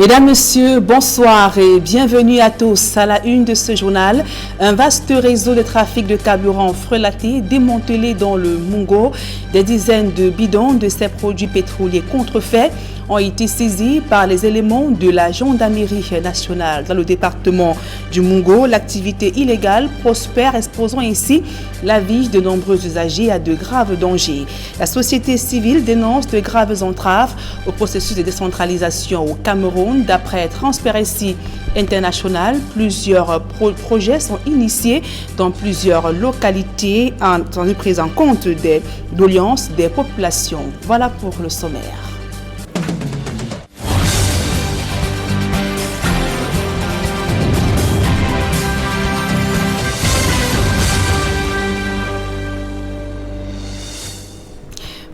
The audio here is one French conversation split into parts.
Mesdames, Messieurs, bonsoir et bienvenue à tous à la une de ce journal. Un vaste réseau de trafic de carburant frelaté démantelé dans le Mungo. Des dizaines de bidons de ces produits pétroliers contrefaits ont été saisis par les éléments de la gendarmerie nationale. Dans le département du Mungo, l'activité illégale prospère, exposant ainsi la vie de nombreux usagers à de graves dangers. La société civile dénonce de graves entraves au processus de décentralisation au Cameroun. D'après Transparency International, plusieurs projets sont initiés dans plusieurs localités en prise en compte des doléances des populations. Voilà pour le sommaire.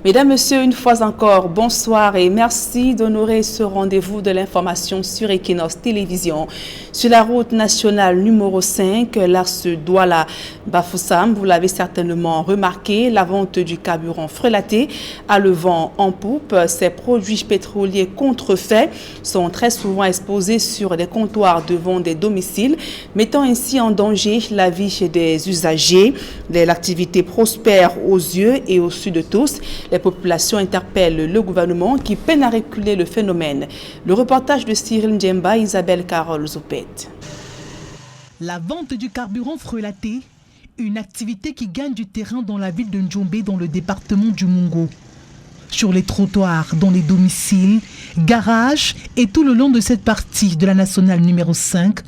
Mesdames, Messieurs, une fois encore, bonsoir et merci d'honorer ce rendez-vous de l'information sur Equinox Télévision. Sur la route nationale numéro 5, l'axe Douala-Bafoussam, vous l'avez certainement remarqué, la vente du carburant frelaté a le vent en poupe. Ces produits pétroliers contrefaits sont très souvent exposés sur des comptoirs devant des domiciles, mettant ainsi en danger la vie des usagers. L'activité prospère aux yeux et au su de tous. Les populations interpellent le gouvernement qui peine à reculer le phénomène. Le reportage de Cyril Ndjemba, Isabelle Carole Zoupet. La vente du carburant frelaté, une activité qui gagne du terrain dans la ville de Ndjombe, dans le département du Mungo. Sur les trottoirs, dans les domiciles, garages et tout le long de cette partie de la nationale numéro 5,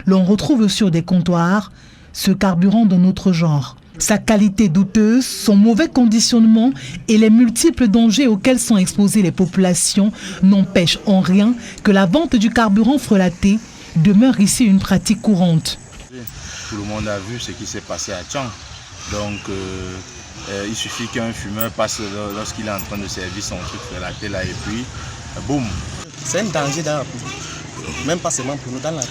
l'on retrouve sur des comptoirs ce carburant d'un autre genre. Sa qualité douteuse, son mauvais conditionnement et les multiples dangers auxquels sont exposées les populations n'empêchent en rien que la vente du carburant frelaté demeure ici une pratique courante. Tout le monde a vu ce qui s'est passé à Tchang. Donc il suffit qu'un fumeur passe lorsqu'il est en train de servir son truc frelaté là et puis boum. C'est un danger dans la rue. Même pas seulement pour nous dans la rue.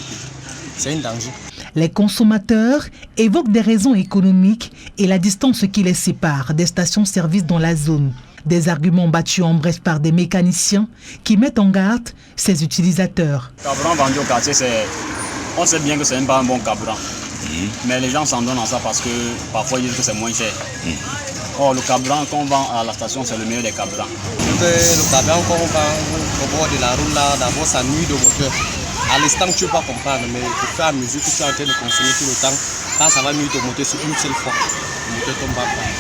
C'est un danger. Les consommateurs évoquent des raisons économiques et la distance qui les sépare des stations-service dans la zone. Des arguments battus en bref par des mécaniciens qui mettent en garde ses utilisateurs. Le carburant vendu au quartier, on sait bien que ce n'est pas un bon carburant. Mais les gens s'en donnent à ça parce que parfois ils disent que c'est moins cher. Or, le carburant qu'on vend à la station, c'est le meilleur des carburants. Le carburant qu'on vend au bord de la route, là, d'abord ça nuit de moteur. À l'instant, tu ne peux pas comprendre, mais au fur et à mesure que tu es en train de consommer tout le temps, quand ça va nuire ton moteur, c'est une seule fois. Le moteur tombe à plat.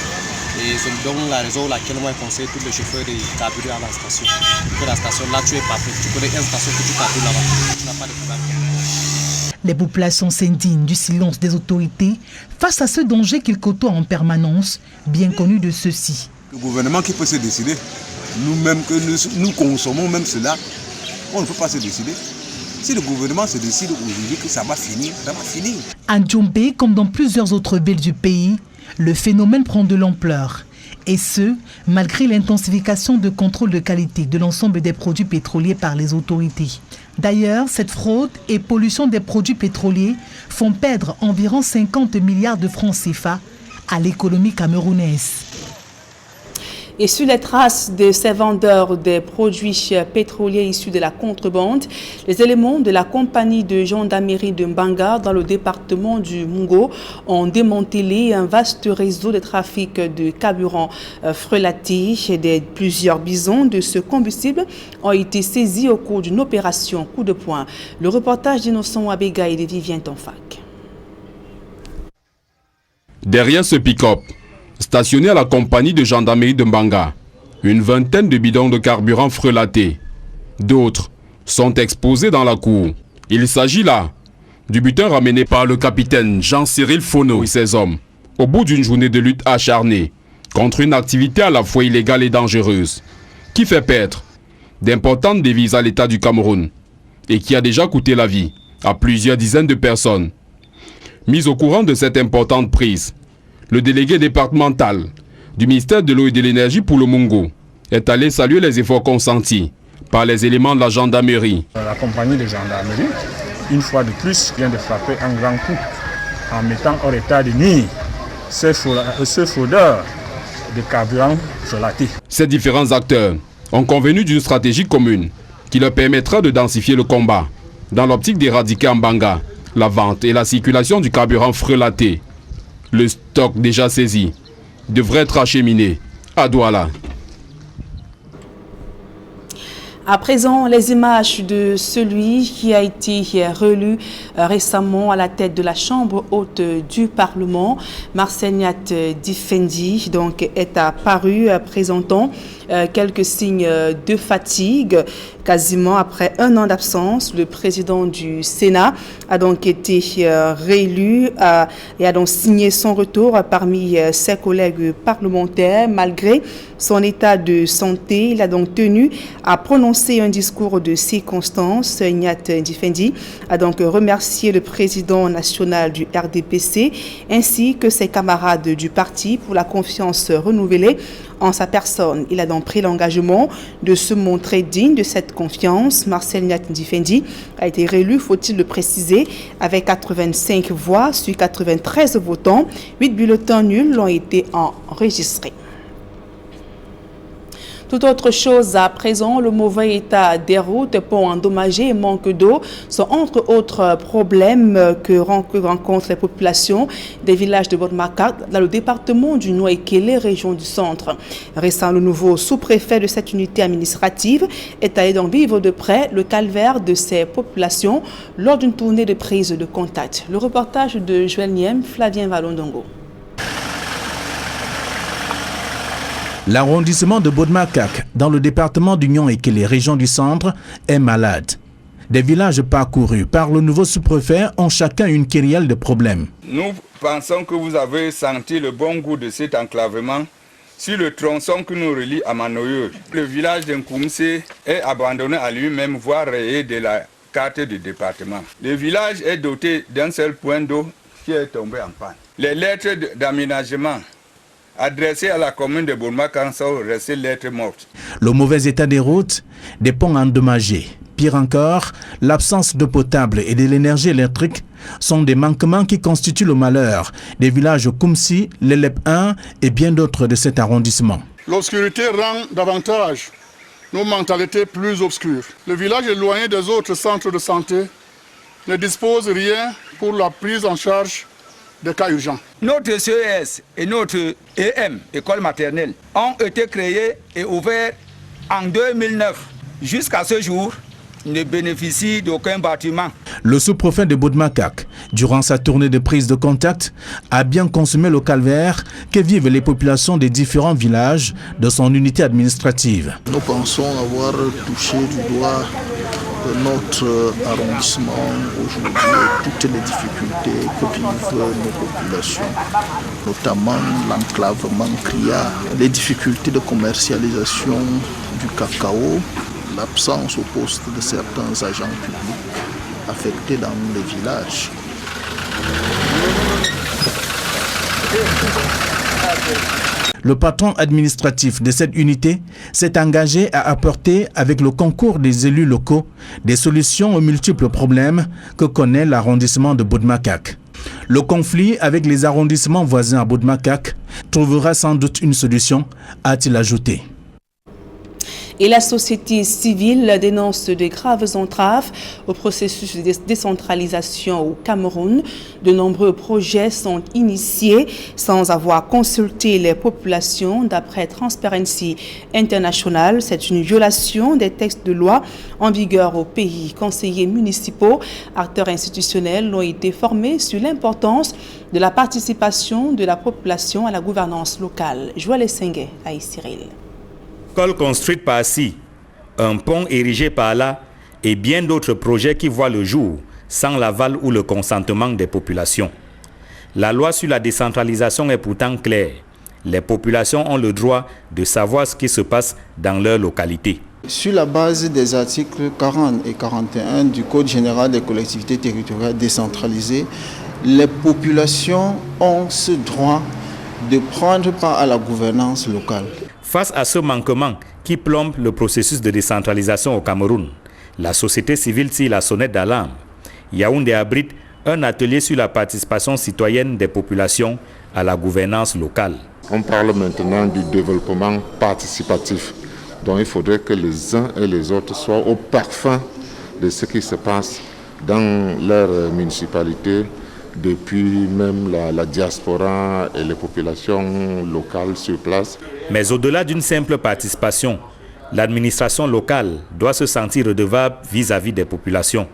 Et c'est donc la raison laquelle moi je conseille tous les chauffeurs de carburer à la station. Que la station, là, tu es parfait. Tu connais une station que tu carbures là-bas. Tu n'as pas de problème. Les populations s'indignent du silence des autorités face à ce danger qu'ils côtoient en permanence, bien connu de ceux-ci. Le gouvernement qui peut se décider, nous-mêmes que nous consommons même cela, on ne peut pas se décider. Si le gouvernement se décide aujourd'hui que ça va finir, ça va finir. À Ndjombe, comme dans plusieurs autres villes du pays, le phénomène prend de l'ampleur. Et ce, malgré l'intensification de contrôle de qualité de l'ensemble des produits pétroliers par les autorités. D'ailleurs, cette fraude et pollution des produits pétroliers font perdre environ 50 milliards de francs CFA à l'économie camerounaise. Et sur les traces de ces vendeurs des produits pétroliers issus de la contrebande, les éléments de la compagnie de gendarmerie de Mbanga dans le département du Mungo ont démantelé un vaste réseau de trafic de carburant frelaté. Plusieurs bisons de ce combustible ont été saisis au cours d'une opération coup de poing. Le reportage d'Innocent Abega et de Vivien Tonfac. Derrière ce pick-up, stationné à la compagnie de gendarmerie de Mbanga, une vingtaine de bidons de carburant frelatés. D'autres sont exposés dans la cour. Il s'agit là du butin ramené par le capitaine Jean-Cyril Fono et ses hommes au bout d'une journée de lutte acharnée contre une activité à la fois illégale et dangereuse qui fait perdre d'importantes devises à l'État du Cameroun et qui a déjà coûté la vie à plusieurs dizaines de personnes. Mis au courant de cette importante prise, le délégué départemental du ministère de l'eau et de l'énergie pour le Mungo est allé saluer les efforts consentis par les éléments de la gendarmerie. La compagnie de gendarmerie, une fois de plus, vient de frapper un grand coup en mettant hors état de nuire ce fraudeur de carburant frelaté. Ces différents acteurs ont convenu d'une stratégie commune qui leur permettra de densifier le combat dans l'optique d'éradiquer en Mbanga la vente et la circulation du carburant frelaté. Le stock déjà saisi devrait être acheminé à Douala. À présent, les images de celui qui a été réélu récemment à la tête de la Chambre haute du Parlement, Marcel Difendi, donc est apparu présentant quelques signes de fatigue. Quasiment après un an d'absence, le président du Sénat a donc été réélu et a donc signé son retour parmi ses collègues parlementaires. Malgré son état de santé, il a donc tenu à prononcer un discours de circonstance. Nyat Difendi a donc remercié le président national du RDPC ainsi que ses camarades du parti pour la confiance renouvelée en sa personne. Il a donc pris l'engagement de se montrer digne de cette confiance. Marcel Nyat Difendi a été réélu, faut-il le préciser, avec 85 voix sur 93 votants. 8 bulletins nuls ont été enregistrés. Tout autre chose à présent, le mauvais état des routes, ponts endommagés et manque d'eau sont entre autres problèmes que rencontrent les populations des villages de Bodmakak dans le département du Noaikele, région du centre. Récent, le nouveau sous-préfet de cette unité administrative est allé donc vivre de près le calvaire de ces populations lors d'une tournée de prise de contact. Le reportage de Joël Niem, Flavien Valondongo. L'arrondissement de Bodmakak, dans le département d'Union et les régions du centre, est malade. Des villages parcourus par le nouveau sous-préfet ont chacun une kyrielle de problèmes. Nous pensons que vous avez senti le bon goût de cet enclavement sur le tronçon qui nous relie à Manoyo. Le village d'Nkoumse est abandonné à lui-même, voire rayé de la carte du département. Le village est doté d'un seul point d'eau qui est tombé en panne. Les lettres d'aménagement adressées à la commune de Bodmakak sont restées lettres mortes. Le mauvais état des routes, des ponts endommagés, pire encore, l'absence d'eau potable et de l'énergie électrique sont des manquements qui constituent le malheur des villages Koumsi, Lelep 1 et bien d'autres de cet arrondissement. L'obscurité rend davantage nos mentalités plus obscures. Le village éloigné des autres centres de santé ne dispose rien pour la prise en charge des cas urgents. Notre CES et notre EM, école maternelle, ont été créés et ouverts en 2009. Jusqu'à ce jour, ne bénéficient d'aucun bâtiment. Le sous-préfet de Bodmakak, durant sa tournée de prise de contact, a bien consumé le calvaire que vivent les populations des différents villages de son unité administrative. Nous pensons avoir touché du doigt notre arrondissement aujourd'hui, toutes les difficultés que vivent nos populations, notamment l'enclavement criard, les difficultés de commercialisation du cacao, l'absence au poste de certains agents publics affectés dans les villages. Le patron administratif de cette unité s'est engagé à apporter, avec le concours des élus locaux, des solutions aux multiples problèmes que connaît l'arrondissement de Bodmakak. Le conflit avec les arrondissements voisins à Bodmakak trouvera sans doute une solution, a-t-il ajouté. Et la société civile dénonce de graves entraves au processus de décentralisation au Cameroun. De nombreux projets sont initiés sans avoir consulté les populations. D'après Transparency International, c'est une violation des textes de loi en vigueur au pays. Conseillers municipaux, acteurs institutionnels ont été formés sur l'importance de la participation de la population à la gouvernance locale. Joël Essengue à Cyril. École construite par-ci, un pont érigé par-là et bien d'autres projets qui voient le jour sans l'aval ou le consentement des populations. La loi sur la décentralisation est pourtant claire. Les populations ont le droit de savoir ce qui se passe dans leur localité. Sur la base des articles 40 et 41 du Code général des collectivités territoriales décentralisées, les populations ont ce droit de prendre part à la gouvernance locale. Face à ce manquement qui plombe le processus de décentralisation au Cameroun, la société civile tire la sonnette d'alarme. Yaoundé abrite un atelier sur la participation citoyenne des populations à la gouvernance locale. On parle maintenant du développement participatif. Donc il faudrait que les uns et les autres soient au parfum de ce qui se passe dans leur municipalité, depuis même la diaspora et les populations locales sur place. Mais au-delà d'une simple participation, l'administration locale doit se sentir redevable vis-à-vis des populations.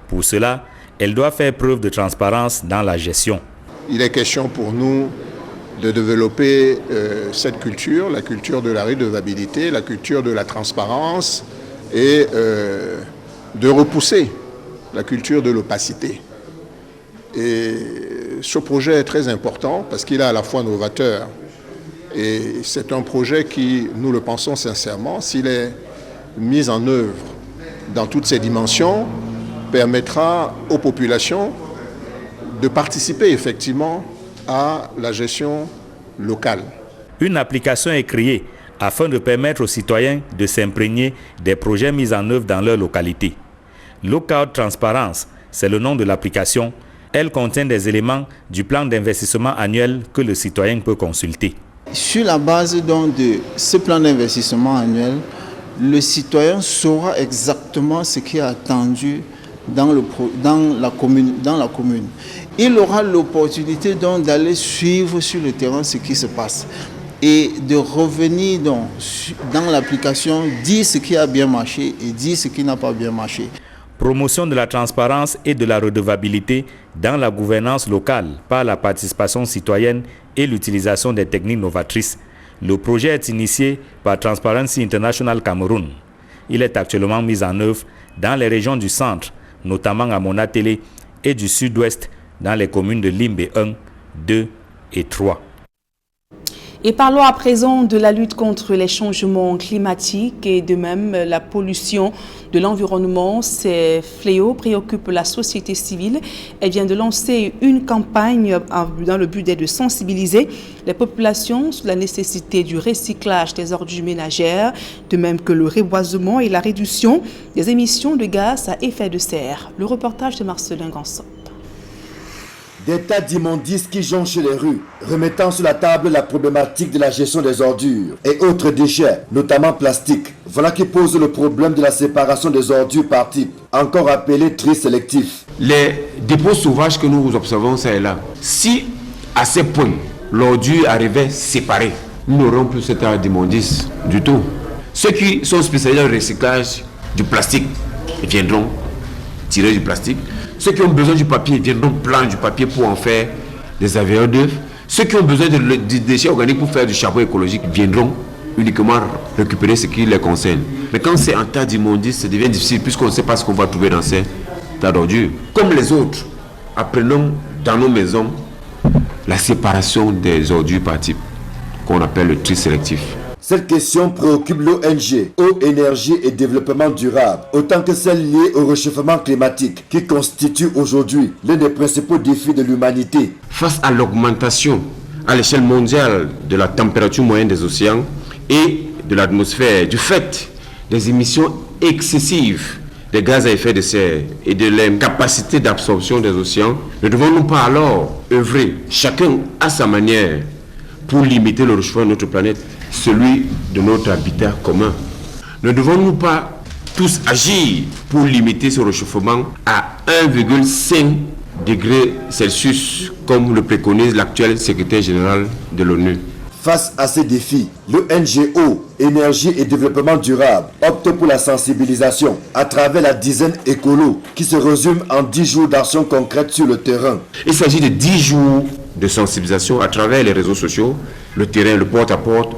Pour cela, elle doit faire preuve de transparence dans la gestion. Il est question pour nous de développer cette culture, la culture de la redevabilité, la culture de la transparence et de repousser la culture de l'opacité. Et ce projet est très important parce qu'il est à la fois novateur et c'est un projet qui, nous le pensons sincèrement, s'il est mis en œuvre dans toutes ses dimensions, permettra aux populations de participer effectivement à la gestion locale. Une application est créée afin de permettre aux citoyens de s'imprégner des projets mis en œuvre dans leur localité. Lookout Transparence, c'est le nom de l'application. Elle contient des éléments du plan d'investissement annuel que le citoyen peut consulter. Sur la base donc de ce plan d'investissement annuel, le citoyen saura exactement ce qui est attendu dans la commune. Il aura l'opportunité donc d'aller suivre sur le terrain ce qui se passe et de revenir donc dans l'application, dire ce qui a bien marché et dire ce qui n'a pas bien marché. Promotion de la transparence et de la redevabilité dans la gouvernance locale par la participation citoyenne et l'utilisation des techniques novatrices. Le projet est initié par Transparency International Cameroun. Il est actuellement mis en œuvre dans les régions du centre, notamment à Monatélé, et du sud-ouest dans les communes de Limbe 1, 2 et 3. Et parlons à présent de la lutte contre les changements climatiques et de même la pollution de l'environnement. Ces fléaux préoccupent la société civile. Elle vient de lancer une campagne dans le but de sensibiliser les populations sur la nécessité du recyclage des ordures ménagères, de même que le reboisement et la réduction des émissions de gaz à effet de serre. Le reportage de Marcelin Gansop. Des tas d'immondices qui jonchent les rues, remettant sur la table la problématique de la gestion des ordures et autres déchets, notamment plastiques. Voilà qui pose le problème de la séparation des ordures par type, encore appelé tri sélectif. Les dépôts sauvages que nous observons, ça et là, si à ces points, l'ordure arrivait séparée, nous n'aurons plus cet tas d'immondices du tout. Ceux qui sont spécialisés dans le recyclage du plastique viendront tirer du plastique. Ceux qui ont besoin du papier viendront prendre du papier pour en faire des avions d'œufs. Ceux qui ont besoin de déchets organiques pour faire du charbon écologique viendront uniquement récupérer ce qui les concerne. Mais quand c'est un tas d'immondices, ça devient difficile puisqu'on ne sait pas ce qu'on va trouver dans ces tas d'ordures. Comme les autres, apprenons dans nos maisons la séparation des ordures par type, qu'on appelle le tri sélectif. Cette question préoccupe l'ONG Eau, Énergie et Développement Durable, autant que celle liée au réchauffement climatique, qui constitue aujourd'hui l'un des principaux défis de l'humanité. Face à l'augmentation à l'échelle mondiale de la température moyenne des océans et de l'atmosphère, du fait des émissions excessives des gaz à effet de serre et de l'incapacité d'absorption des océans, ne devons-nous pas alors œuvrer, chacun à sa manière, pour limiter le réchauffement de notre planète, celui de notre habitat commun? Ne devons-nous pas tous agir pour limiter ce réchauffement à 1,5 degrés Celsius, comme le préconise l'actuel secrétaire général de l'ONU? Face à ces défis, l'ONG Eau, Énergie et Développement Durable opte pour la sensibilisation à travers la dizaine écolo qui se résume en 10 jours d'action concrète sur le terrain. Il s'agit de 10 jours de sensibilisation à travers les réseaux sociaux, le terrain, le porte-à-porte,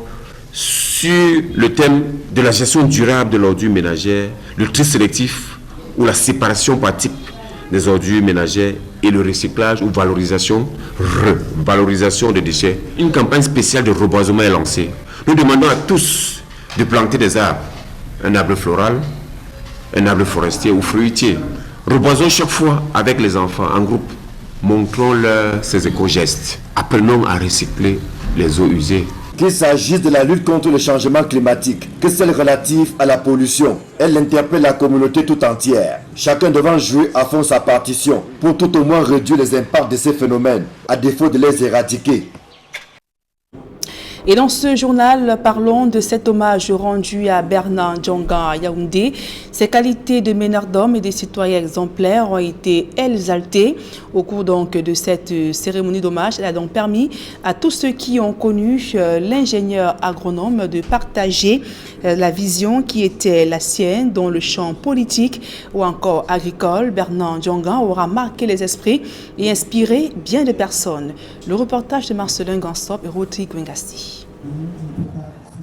sur le thème de la gestion durable de l'ordure ménagère, le tri sélectif ou la séparation par type des ordures ménagères et le recyclage ou valorisation, revalorisation des déchets. Une campagne spéciale de reboisement est lancée. Nous demandons à tous de planter des arbres, un arbre floral, un arbre forestier ou fruitier. Reboisons chaque fois avec les enfants en groupe. Montrons-leur ces éco-gestes. Apprenons à recycler les eaux usées. Qu'il s'agisse de la lutte contre le changement climatique, que celle relative à la pollution, elle interpelle la communauté tout entière. Chacun devant jouer à fond sa partition pour tout au moins réduire les impacts de ces phénomènes, à défaut de les éradiquer. Et dans ce journal, parlons de cet hommage rendu à Bernard Djonga à Yaoundé. Ses qualités de meneur d'hommes et de citoyens exemplaires ont été exaltées au cours donc de cette cérémonie d'hommage. Elle a donc permis à tous ceux qui ont connu l'ingénieur agronome de partager la vision qui était la sienne dans le champ politique ou encore agricole. Bernard Djonga aura marqué les esprits et inspiré bien de personnes. Le reportage de Marcelin Gansop et Rodrigue Wengasti.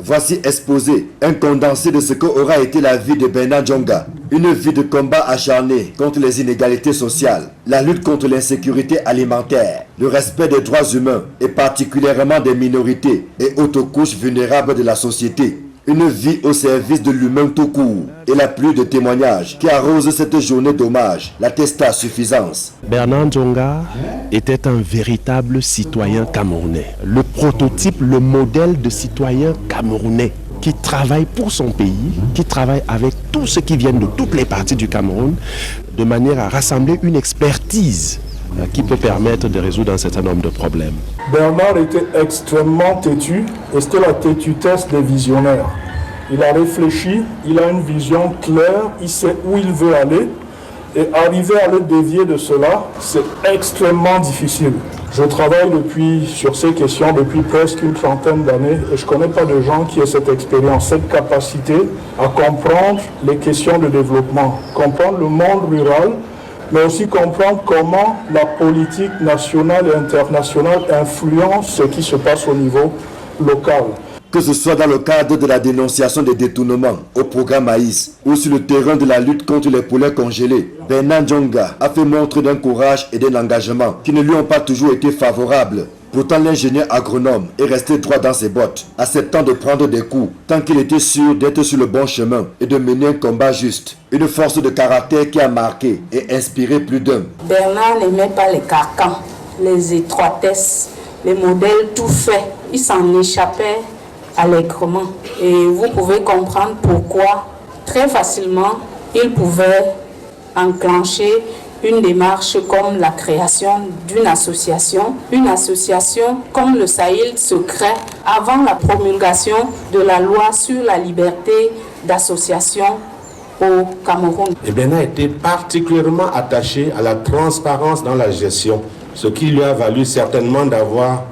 Voici exposé un condensé de ce qu'aura été la vie de Bernard Djonga. Une vie de combat acharné contre les inégalités sociales, la lutte contre l'insécurité alimentaire, le respect des droits humains et particulièrement des minorités et autres couches vulnérables de la société. Une vie au service de l'humain tout court et la pluie de témoignages qui arrose cette journée d'hommage l'atteste à suffisance. Bernard Djonga était un véritable citoyen camerounais, le prototype, le modèle de citoyen camerounais qui travaille pour son pays, qui travaille avec tous ceux qui viennent de toutes les parties du Cameroun de manière à rassembler une expertise qui peut permettre de résoudre un certain nombre de problèmes. Bernard était extrêmement têtu et c'était la têtutesse des visionnaires. Il a réfléchi, il a une vision claire, il sait où il veut aller et arriver à le dévier de cela, c'est extrêmement difficile. Je travaille sur ces questions depuis presque une trentaine d'années et je ne connais pas de gens qui aient cette expérience, cette capacité à comprendre les questions de développement, comprendre le monde rural, mais aussi comprendre comment la politique nationale et internationale influence ce qui se passe au niveau local. Que ce soit dans le cadre de la dénonciation des détournements au programme Maïs ou sur le terrain de la lutte contre les poulets congelés, Bernard Djonga a fait montre d'un courage et d'un engagement qui ne lui ont pas toujours été favorables. Pourtant, l'ingénieur agronome est resté droit dans ses bottes, acceptant de prendre des coups, tant qu'il était sûr d'être sur le bon chemin et de mener un combat juste. Une force de caractère qui a marqué et inspiré plus d'un. Bernard n'aimait pas les carcans, les étroitesses, les modèles tout faits. Il s'en échappait allègrement. Et vous pouvez comprendre pourquoi, très facilement, il pouvait enclencher une démarche comme la création d'une association, une association comme le Sahel secret avant la promulgation de la loi sur la liberté d'association au Cameroun. Et Bernard était particulièrement attaché à la transparence dans la gestion, ce qui lui a valu certainement d'avoir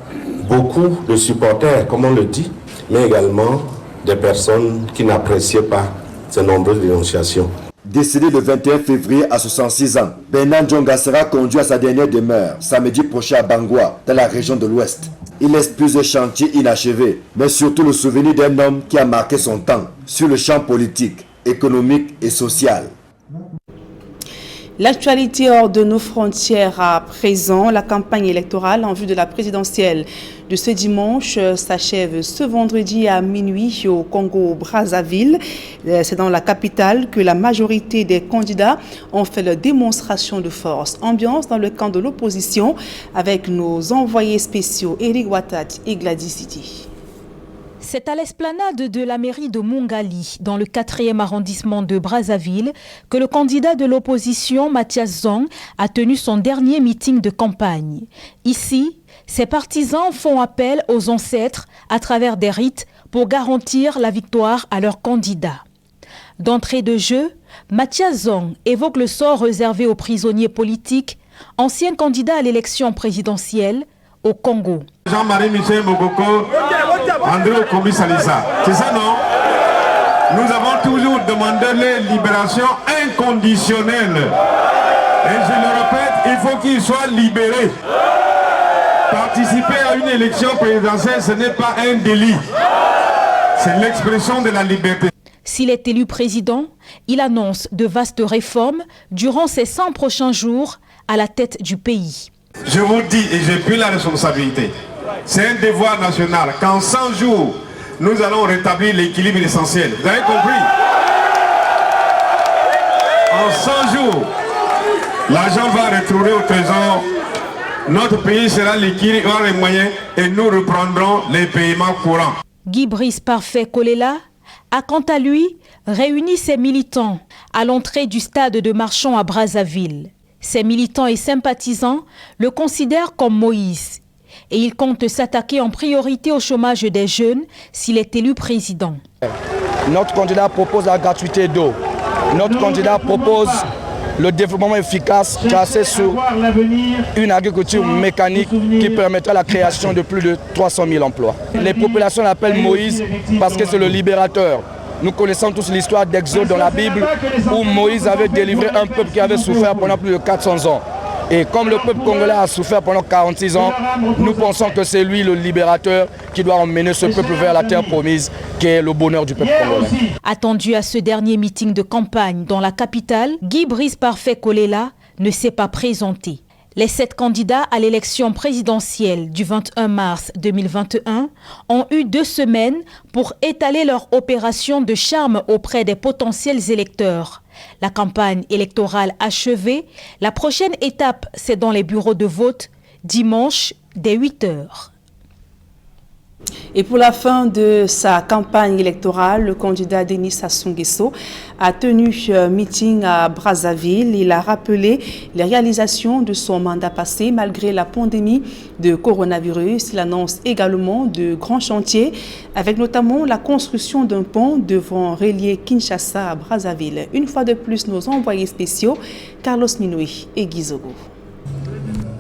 beaucoup de supporters, comme on le dit, mais également des personnes qui n'appréciaient pas ces nombreuses dénonciations. Décédé le 21 février à 66 ans, Bernard Djonga sera conduit à sa dernière demeure samedi prochain à Bangwa, dans la région de l'Ouest. Il laisse plusieurs chantiers inachevés, mais surtout le souvenir d'un homme qui a marqué son temps sur le champ politique, économique et social. L'actualité hors de nos frontières à présent, la campagne électorale en vue de la présidentielle de ce dimanche s'achève ce vendredi à minuit au Congo-Brazzaville. C'est dans la capitale que la majorité des candidats ont fait leur démonstration de force. Ambiance dans le camp de l'opposition avec nos envoyés spéciaux Eric Watat et Gladys City. C'est à l'esplanade de la mairie de Mongali, dans le 4e arrondissement de Brazzaville, que le candidat de l'opposition, Mathias Zong, a tenu son dernier meeting de campagne. Ici, ses partisans font appel aux ancêtres à travers des rites pour garantir la victoire à leur candidat. D'entrée de jeu, Mathias Zong évoque le sort réservé aux prisonniers politiques, anciens candidats à l'élection présidentielle au Congo. Jean-Marie Michel Mokoko, André Okomi Salissa, c'est ça non? Nous avons toujours demandé les libérations inconditionnelles. Et je le répète, il faut qu'ils soient libérés. Participer à une élection présidentielle, ce n'est pas un délit. C'est l'expression de la liberté. S'il est élu président, il annonce de vastes réformes durant ses 100 prochains jours à la tête du pays. Je vous dis, et j'ai pris la responsabilité, c'est un devoir national qu'en 100 jours, nous allons rétablir l'équilibre essentiel. Vous avez compris? En 100 jours, l'argent va retrouver au trésor, notre pays sera liquide, aura les moyens et nous reprendrons les paiements courants. Guy Brice Parfait Kolela a quant à lui réuni ses militants à l'entrée du stade de Marchand à Brazzaville. Ses militants et sympathisants le considèrent comme Moïse. et il compte s'attaquer en priorité au chômage des jeunes s'il est élu président. Notre candidat propose la gratuité d'eau. Notre candidat propose le développement efficace placé sur une agriculture mécanique qui permettra la création de plus de 300 000 emplois. Les populations l'appellent Moïse parce que c'est le libérateur. Nous connaissons tous l'histoire d'Exode dans la Bible où Moïse avait délivré un peuple qui avait souffert pendant plus de 400 ans. Et comme le peuple congolais a souffert pendant 46 ans, nous pensons que c'est lui le libérateur qui doit emmener ce peuple vers la terre promise, qui est le bonheur du peuple congolais. Attendu à ce dernier meeting de campagne dans la capitale, Guy Brice Parfait Kolela ne s'est pas présenté. Les 7 candidats à l'élection présidentielle du 21 mars 2021 ont eu 2 semaines pour étaler leur opération de charme auprès des potentiels électeurs. La campagne électorale achevée, la prochaine étape, c'est dans les bureaux de vote, dimanche dès 8h. Et pour la fin de sa campagne électorale, le candidat Denis Sassou Nguesso a tenu un meeting à Brazzaville. Il a rappelé les réalisations de son mandat passé malgré la pandémie de coronavirus. Il annonce également de grands chantiers avec notamment la construction d'un pont devant relier Kinshasa à Brazzaville. Une fois de plus, nos envoyés spéciaux, Carlos Minoui et Guizogo.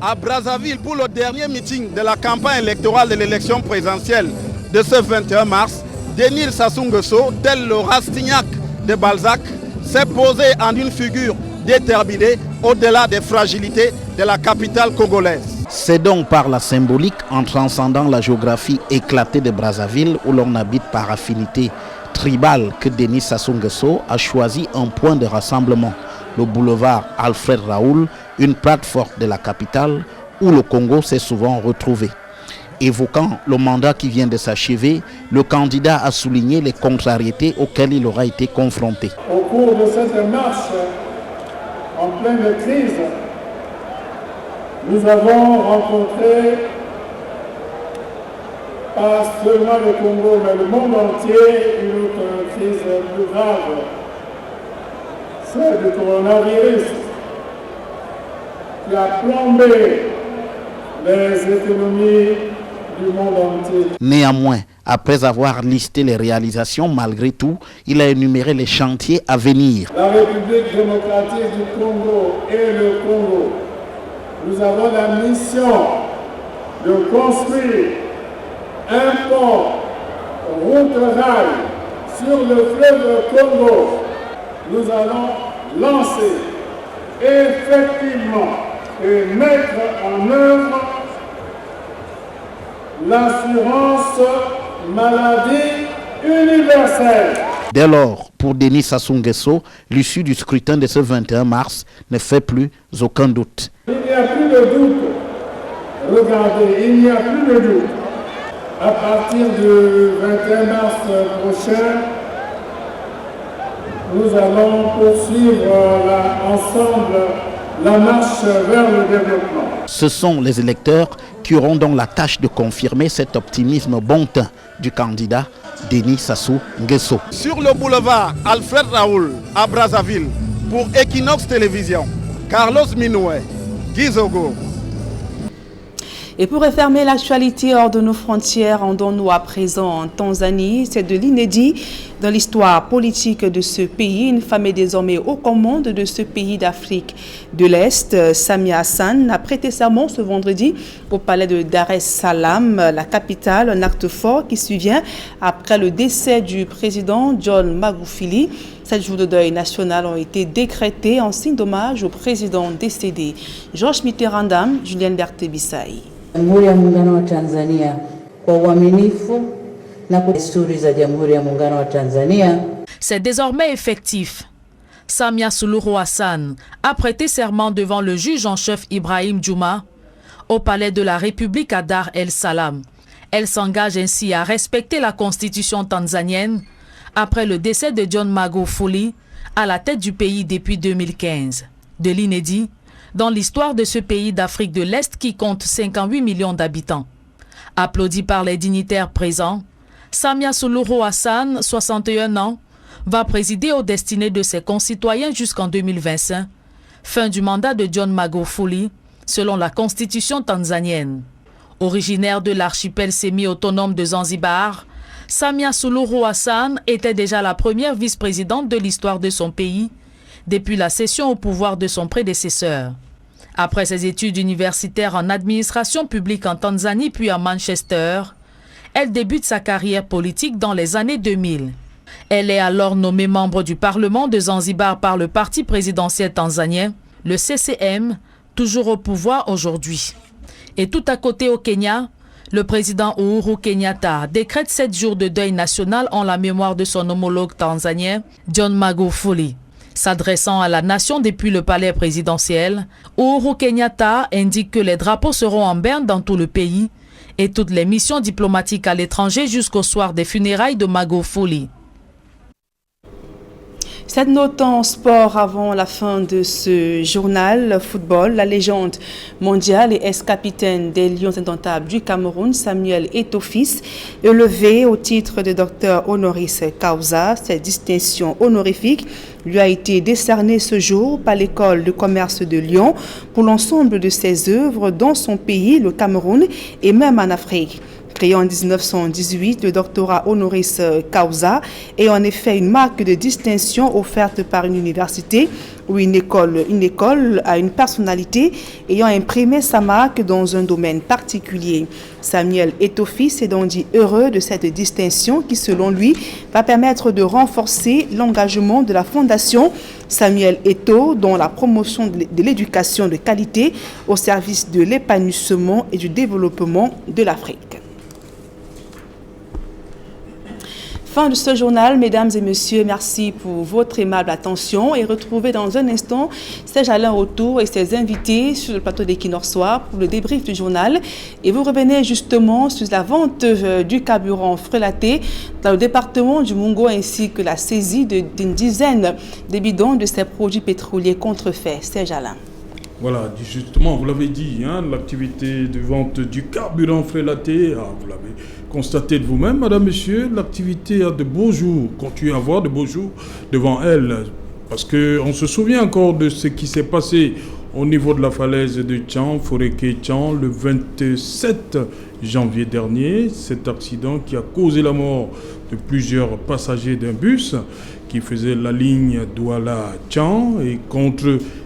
À Brazzaville pour le dernier meeting de la campagne électorale de l'élection présidentielle de ce 21 mars, Denis Sassou Nguesso, tel le Rastignac de Balzac, s'est posé en une figure déterminée au-delà des fragilités de la capitale congolaise. C'est donc par la symbolique en transcendant la géographie éclatée de Brazzaville où l'on habite par affinité tribale que Denis Sassou Nguesso a choisi un point de rassemblement, le boulevard Alfred Raoul, une plate forte de la capitale où le Congo s'est souvent retrouvé. Évoquant le mandat qui vient de s'achever, le candidat a souligné les contrariétés auxquelles il aura été confronté. Au cours de cette marche en pleine crise, nous avons rencontré pas seulement le Congo, mais le monde entier, une autre crise plus grave, celle du coronavirus, qui a plombé les économies du monde entier. Néanmoins, après avoir listé les réalisations, malgré tout, il a énuméré les chantiers à venir. La République démocratique du Congo et le Congo, nous avons la mission de construire un pont route-rail sur le fleuve Congo. Nous allons lancer effectivement et mettre en œuvre l'assurance maladie universelle. Dès lors, pour Denis Sassou Nguesso, l'issue du scrutin de ce 21 mars ne fait plus aucun doute. Il n'y a plus de doute. Regardez, il n'y a plus de doute. À partir du 21 mars prochain, nous allons poursuivre ensemble la marche vers le développement. Ce sont les électeurs qui auront donc la tâche de confirmer cet optimisme bon teint du candidat Denis Sassou Nguesso. Sur le boulevard Alfred Raoul à Brazzaville, pour Equinox Télévision, Carlos Minoué, Guizogo. Et pour refermer l'actualité hors de nos frontières, rendons-nous à présent en Tanzanie. C'est de l'inédit dans l'histoire politique de ce pays. Une femme est désormais aux commandes de ce pays d'Afrique de l'Est. Samia Hassan a prêté serment ce vendredi au palais de Dar es Salaam, la capitale, un acte fort qui survient après le décès du président John Magufuli. 7 jours de deuil national ont été décrétés en signe d'hommage au président décédé. Georges Mitterrand, Julien Berthe-Bissaï. Jamhuri ya Muungano wa Tanzania kwa uaminifu na kwa desturi za Jamhuri ya Muungano wa Tanzania. C'est désormais effectif. Samia Suluhu Hassan a prêté serment devant le juge en chef Ibrahim Juma au palais de la République à Dar es Salaam. Elle s'engage ainsi à respecter la constitution tanzanienne après le décès de John Magufuli à la tête du pays depuis 2015. De l'inédit dans l'histoire de ce pays d'Afrique de l'Est qui compte 58 millions d'habitants. Applaudi par les dignitaires présents, Samia Suluhu Hassan, 61 ans, va présider aux destinées de ses concitoyens jusqu'en 2025, fin du mandat de John Magufuli, selon la constitution tanzanienne. Originaire de l'archipel semi-autonome de Zanzibar, Samia Suluhu Hassan était déjà la première vice-présidente de l'histoire de son pays depuis la cession au pouvoir de son prédécesseur. Après ses études universitaires en administration publique en Tanzanie puis à Manchester, elle débute sa carrière politique dans les années 2000. Elle est alors nommée membre du Parlement de Zanzibar par le parti présidentiel tanzanien, le CCM, toujours au pouvoir aujourd'hui. Et tout à côté au Kenya, le président Uhuru Kenyatta décrète 7 jours de deuil national en la mémoire de son homologue tanzanien, John Magufuli. S'adressant à la nation depuis le palais présidentiel, Uhuru Kenyatta indique que les drapeaux seront en berne dans tout le pays et toutes les missions diplomatiques à l'étranger jusqu'au soir des funérailles de Magufuli. Cette note en sport avant la fin de ce journal football. La légende mondiale et ex-capitaine des Lions indomptables du Cameroun, Samuel Eto'o-Fils, élevé au titre de docteur honoris causa. Cette distinction honorifique lui a été décernée ce jour par l'école de commerce de Lyon pour l'ensemble de ses œuvres dans son pays, le Cameroun, et même en Afrique. Créé en 1918, le doctorat honoris causa est en effet une marque de distinction offerte par une université ou une école à une personnalité ayant imprimé sa marque dans un domaine particulier. Samuel Eto'o-Fils est donc dit heureux de cette distinction qui, selon lui, va permettre de renforcer l'engagement de la Fondation Samuel Eto'o dans la promotion de l'éducation de qualité au service de l'épanouissement et du développement de l'Afrique. Fin de ce journal, mesdames et messieurs, merci pour votre aimable attention et retrouvez dans un instant Serge Alain Retour et ses invités sur le plateau d'Equinox Soir pour le débrief du journal. Et vous revenez justement sur la vente du carburant frelaté dans le département du Mungo ainsi que la saisie d'une dizaine de bidons de ces produits pétroliers contrefaits. Serge Alain. Voilà, justement, vous l'avez dit, l'activité de vente du carburant frelaté, vous l'avez constaté de vous-même, madame, monsieur, l'activité a de beaux jours, continue à avoir de beaux jours devant elle, parce qu'on se souvient encore de ce qui s'est passé au niveau de la falaise de Tchan, Foréké-Tchan, le 27 janvier dernier, cet accident qui a causé la mort de plusieurs passagers d'un bus qui faisait la ligne Douala-Tchan et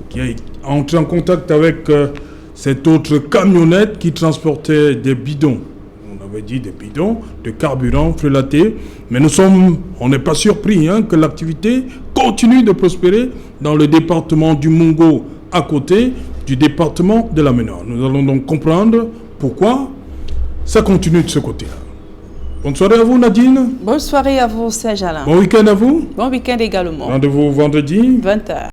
qui a entré en contact avec cette autre camionnette qui transportait des bidons. On avait dit des bidons de carburant frelaté, mais on n'est pas surpris que l'activité continue de prospérer dans le département du Mungo, à côté du département de la Ménor. Nous allons donc comprendre pourquoi ça continue de ce côté-là. Bonne soirée à vous, Nadine. Bonne soirée à vous, Serge Alain. Bon week-end à vous. Bon week-end également. Rendez-vous vendredi. 20h.